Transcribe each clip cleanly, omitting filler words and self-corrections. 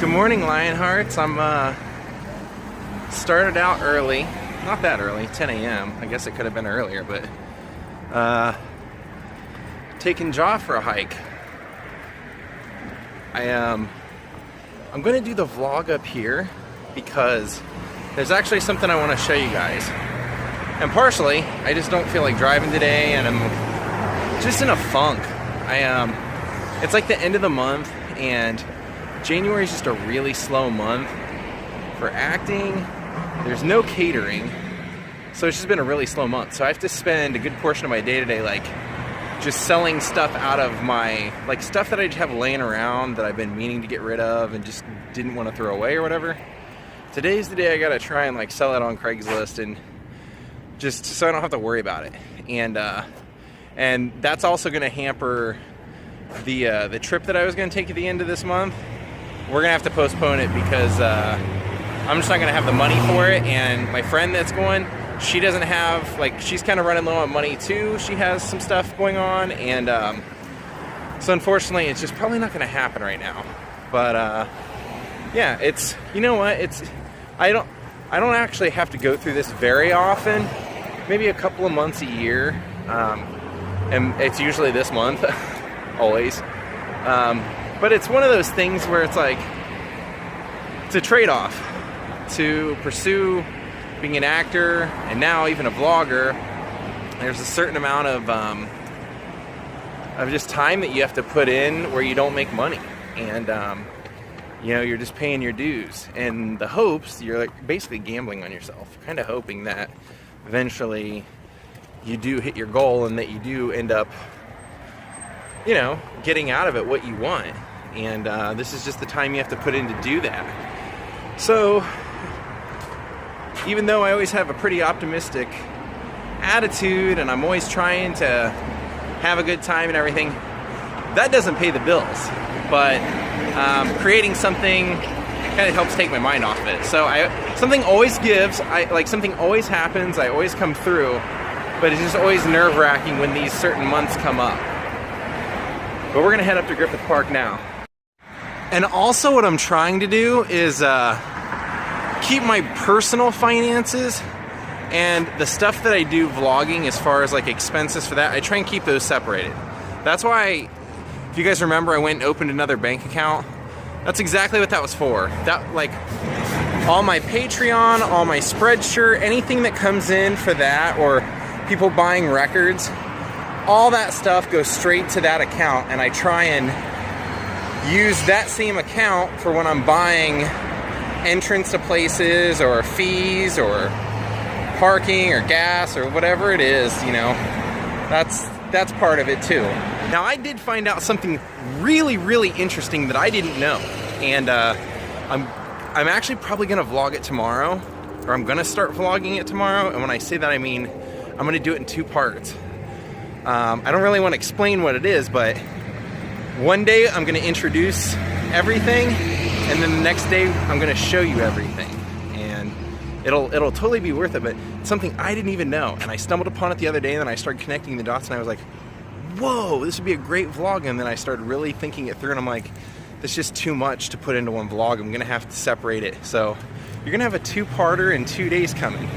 Good morning, Lionhearts. I'm started out early, not that early, 10 a.m. I guess it could have been earlier, but taking Jaw for a hike. I'm going to do the vlog up here because there's actually something I want to show you guys. And partially, I just don't feel like driving today, and I'm just in a funk. It's like the end of the month, and January is just a really slow month for acting. There's no catering, so it's just been a really slow month. So I have to spend a good portion of my day-to-day like just selling stuff out of my, like stuff that I have laying around that I've been meaning to get rid of and just didn't want to throw away or whatever. Today's the day I gotta try and like sell it on Craigslist, and just so I don't have to worry about it. And that's also gonna hamper the trip that I was gonna take at the end of this month. We're gonna have to postpone it because I'm just not gonna have the money for it. And my friend that's going, she doesn't have, like, she's kind of running low on money too. She has some stuff going on, and so unfortunately it's just probably not gonna happen right now. But yeah, it's, you know what, it's, I don't actually have to go through this very often, maybe a couple of months a year, and it's usually this month. Always. But it's one of those things where it's like, it's a trade-off to pursue being an actor and now even a vlogger. There's a certain amount of just time that you have to put in where you don't make money, and you know, you're just paying your dues, and the hopes, you're like basically gambling on yourself, kind of hoping that eventually you do hit your goal and that you do end up, you know, getting out of it what you want. And this is just the time you have to put in to do that. So even though I always have a pretty optimistic attitude and I'm always trying to have a good time and everything, that doesn't pay the bills. But creating something kind of helps take my mind off of it. So something always gives, something always happens, I always come through, but it's just always nerve-wracking when these certain months come up. But we're gonna head up to Griffith Park now. And also what I'm trying to do is keep my personal finances and the stuff that I do vlogging as far as like expenses for that, I try and keep those separated. That's why, if you guys remember, I went and opened another bank account. That's exactly what that was for. That, like, all my Patreon, all my Spreadshirt, anything that comes in for that, or people buying records, all that stuff goes straight to that account, and I try and use that same account for when I'm buying entrance to places or fees or parking or gas or whatever it is, you know. That's part of it too. Now, I did find out something really, really interesting that I didn't know, and I'm actually probably gonna vlog it tomorrow, or I'm gonna start vlogging it tomorrow. And when I say that, I mean I'm gonna do it in 2 parts. I don't really want to explain what it is, but one day I'm going to introduce everything, and then the next day I'm going to show you everything, and it'll totally be worth it. But it's something I didn't even know, and I stumbled upon it the other day, and then I started connecting the dots, and I was like, whoa, this would be a great vlog. And then I started really thinking it through, and I'm like, that's just too much to put into one vlog. I'm going to have to separate it. So you're going to have a 2-parter in 2 days coming.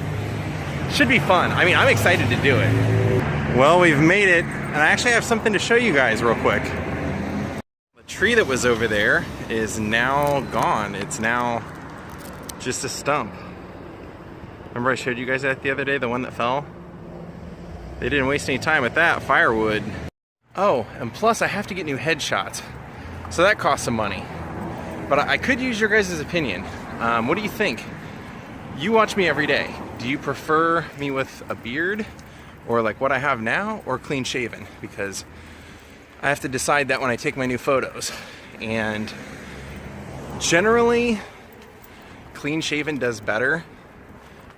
Should be fun. I mean, I'm excited to do it. Well, we've made it, and I actually have something to show you guys real quick. The tree that was over there is now gone. It's now just a stump. Remember I showed you guys that the other day, the one that fell? They didn't waste any time with that, firewood. Oh, and plus I have to get new headshots, so that costs some money. But I could use your guys' opinion. What do you think? You watch me every day. Do you prefer me with a beard, or like what I have now, or clean shaven? Because I have to decide that when I take my new photos. And generally, clean shaven does better.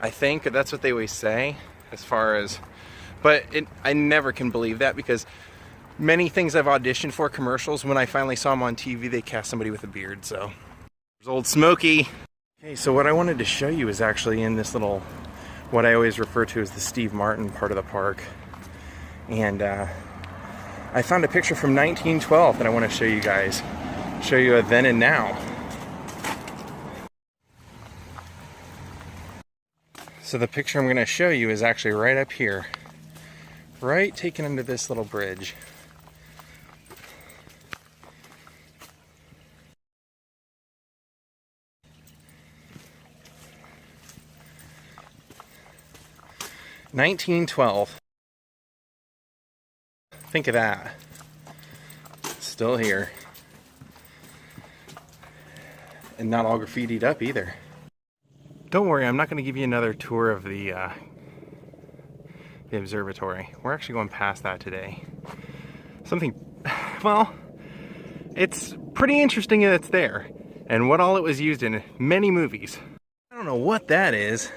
I think that's what they always say, as far as, but I never can believe that, because many things I've auditioned for, commercials, when I finally saw them on TV, they cast somebody with a beard. So there's old Smokey. Okay, so what I wanted to show you is actually in this little, what I always refer to as the Steve Martin part of the park. And I found a picture from 1912 that I want to show you guys. Show you a then and now. So the picture I'm going to show you is actually right up here, right taken under this little bridge. $1912. Think of that. Still here. And not all graffitied up either. Don't worry, I'm not going to give you another tour of the observatory. We're actually going past that today. Something, well, it's pretty interesting that it's there, and what all it was used in many movies. I don't know what that is.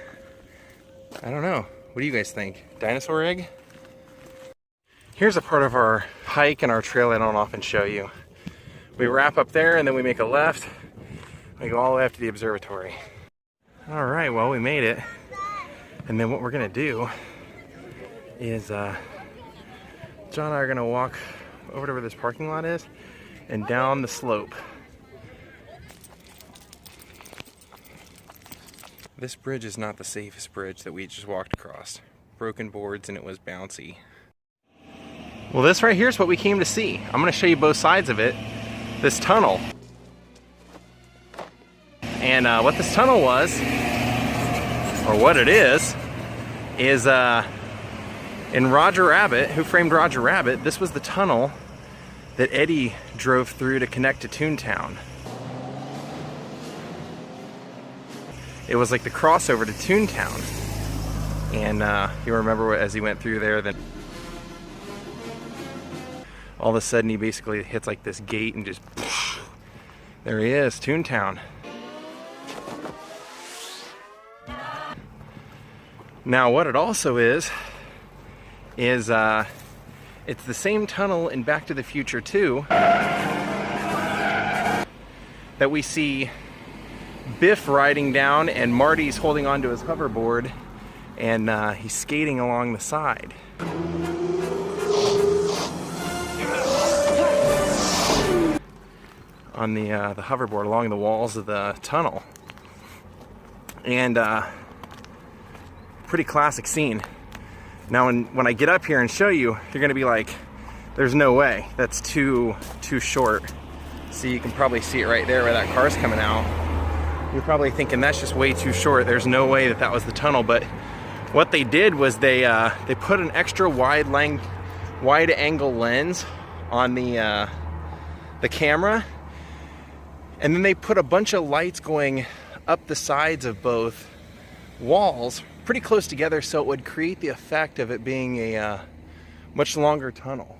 I don't know. What do you guys think? Dinosaur egg? Here's a part of our hike and our trail I don't often show you. We wrap up there and then we make a left. We go all the way up to the observatory. All right, well, we made it. And then what we're gonna do is John and I are gonna walk over to where this parking lot is and down the slope. This bridge is not the safest bridge that we just walked across. Broken boards and it was bouncy. Well, this right here is what we came to see. I'm gonna show you both sides of it. This tunnel. And what this tunnel was, or what it is in Roger Rabbit, Who Framed Roger Rabbit, this was the tunnel that Eddie drove through to connect to Toontown. It was like the crossover to Toontown. And you remember as he went through there, then all of a sudden he basically hits like this gate and just, there he is, Toontown. Now what it also is it's the same tunnel in Back to the Future 2 that we see Biff riding down and Marty's holding onto his hoverboard and he's skating along the side. On the hoverboard along the walls of the tunnel. And pretty classic scene. Now when I get up here and show you, you're gonna be like, there's no way, that's too short. See, you can probably see it right there where that car's coming out. You're probably thinking that's just way too short, there's no way that was the tunnel, but what they did was they put an extra wide angle lens on the camera, and then they put a bunch of lights going up the sides of both walls pretty close together, so it would create the effect of it being a much longer tunnel.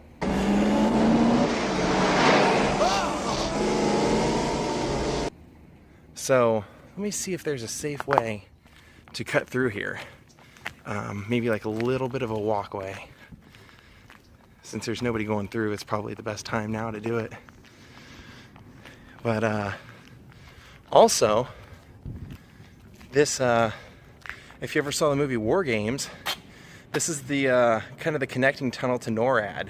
So let me see if there's a safe way to cut through here. Maybe like a little bit of a walkway. Since there's nobody going through, it's probably the best time now to do it. But also, this, if you ever saw the movie War Games, this is the kind of the connecting tunnel to NORAD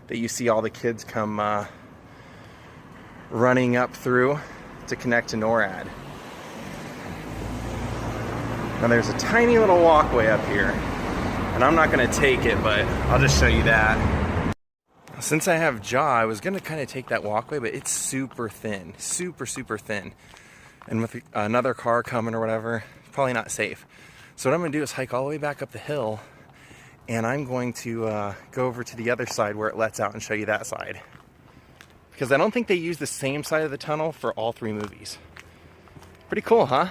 that you see all the kids come running up through to connect to NORAD. Now there's a tiny little walkway up here, and I'm not going to take it, but I'll just show you that. Since I have jaw, I was going to kind of take that walkway, but it's super thin, super thin. And with another car coming or whatever, probably not safe. So what I'm going to do is hike all the way back up the hill, and I'm going to go over to the other side where it lets out and show you that side. Because I don't think they use the same side of the tunnel for all three movies. Pretty cool, huh?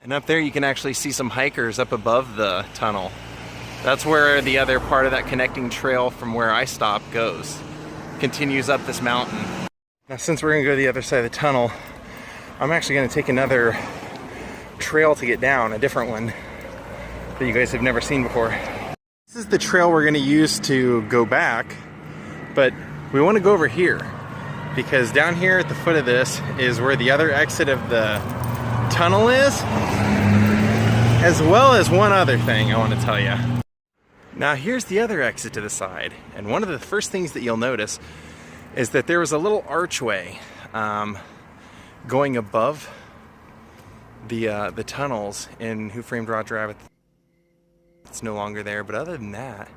And up there you can actually see some hikers up above the tunnel. That's where the other part of that connecting trail from where I stopped goes. Continues up this mountain. Now since we're going to go to the other side of the tunnel, I'm actually going to take another trail to get down, a different one that you guys have never seen before. This is the trail we're going to use to go back, but we want to go over here because down here at the foot of this is where the other exit of the tunnel is, as well as one other thing I want to tell you. Now here's the other exit to the side, and one of the first things that you'll notice is that there was a little archway going above the tunnels in Who Framed Roger Rabbit. It's no longer there, but other than that,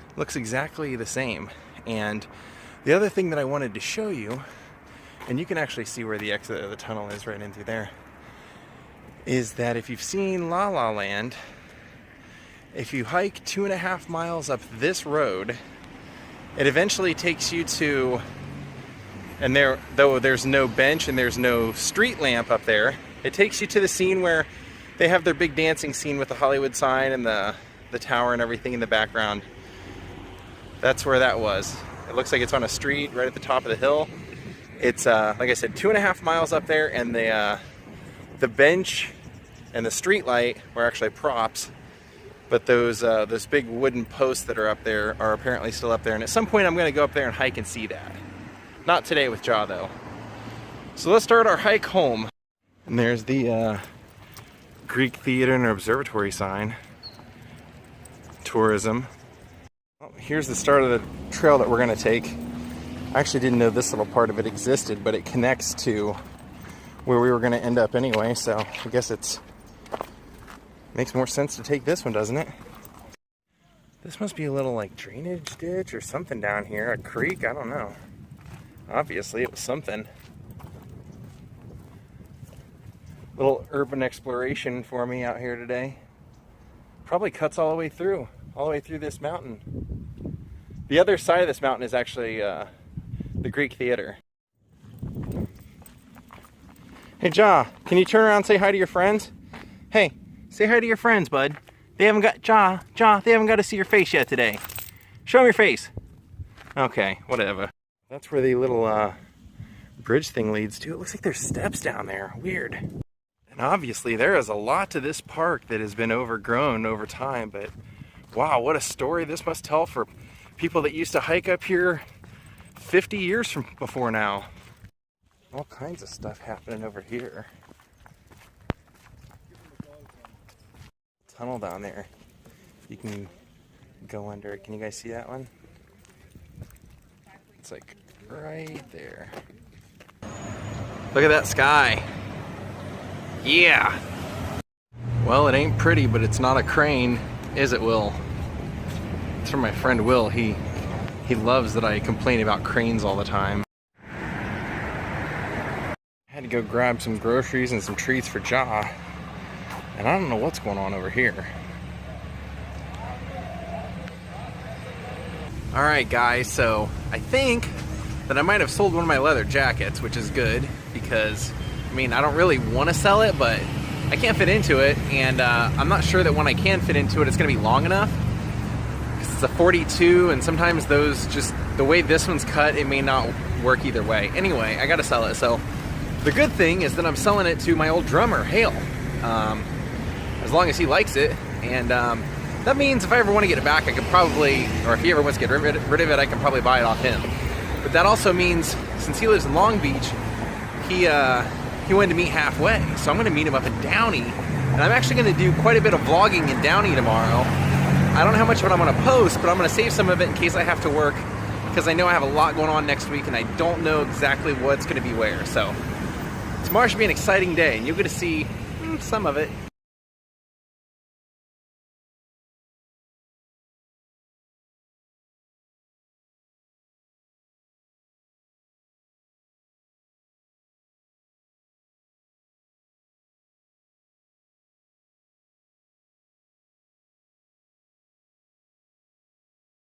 it looks exactly the same. And the other thing that I wanted to show you, and you can actually see where the exit of the tunnel is right in through there, is that if you've seen La La Land, if you hike 2.5 miles up this road, it eventually takes you to, and though there's no bench and there's no street lamp up there, it takes you to the scene where they have their big dancing scene with the Hollywood sign and the tower and everything in the background. That's where that was. It looks like it's on a street right at the top of the hill. It's like I said, 2.5 miles up there, and the bench and the street light were actually props, but those big wooden posts that are up there are apparently still up there. And at some point, I'm going to go up there and hike and see that. Not today with Ja though. So let's start our hike home. And there's the Greek Theater and Observatory sign. Tourism. Well, here's the start of the trail that we're going to take. I actually didn't know this little part of it existed, but it connects to where we were going to end up anyway, so I guess it makes more sense to take this one, doesn't it? This must be a little like drainage ditch or something down here, a creek, I don't know. Obviously it was something. Little urban exploration for me out here today. Probably cuts all the way through this mountain. The other side of this mountain is actually the Greek Theater. Hey Ja, can you turn around and say hi to your friends? Hey, say hi to your friends, bud. They haven't got, Ja, they haven't got to see your face yet today. Show them your face. Okay, whatever. That's where the little bridge thing leads to. It looks like there's steps down there. Weird. And obviously there is a lot to this park that has been overgrown over time, but wow, what a story this must tell for people that used to hike up here 50 years from before now. All kinds of stuff happening over here. Tunnel down there. You can go under it. Can you guys see that one? It's like right there. Look at that sky. Yeah. Well, it ain't pretty, but it's not a crane, is it, Will? It's from my friend Will. He loves that I complain about cranes all the time. Had to go grab some groceries and some treats for Ja, and I don't know what's going on over here. Alright guys, so I think that I might have sold one of my leather jackets, which is good because, I mean, I don't really want to sell it, but I can't fit into it, and I'm not sure that when I can fit into it, it's going to be long enough. It's a 42, and sometimes those, just the way this one's cut, it may not work either way. Anyway, I gotta sell it. So the good thing is that I'm selling it to my old drummer, Hale, as long as he likes it. And that means if I ever want to get it back, I could probably, or if he ever wants to get rid of it, I can probably buy it off him. But that also means, since he lives in Long Beach, he wanted to meet halfway. So I'm gonna meet him up in Downey, and I'm actually gonna do quite a bit of vlogging in Downey tomorrow. I don't know how much of it I'm going to post, but I'm going to save some of it in case I have to work, because I know I have a lot going on next week and I don't know exactly what's going to be where. So tomorrow should be an exciting day, and you're going to see some of it.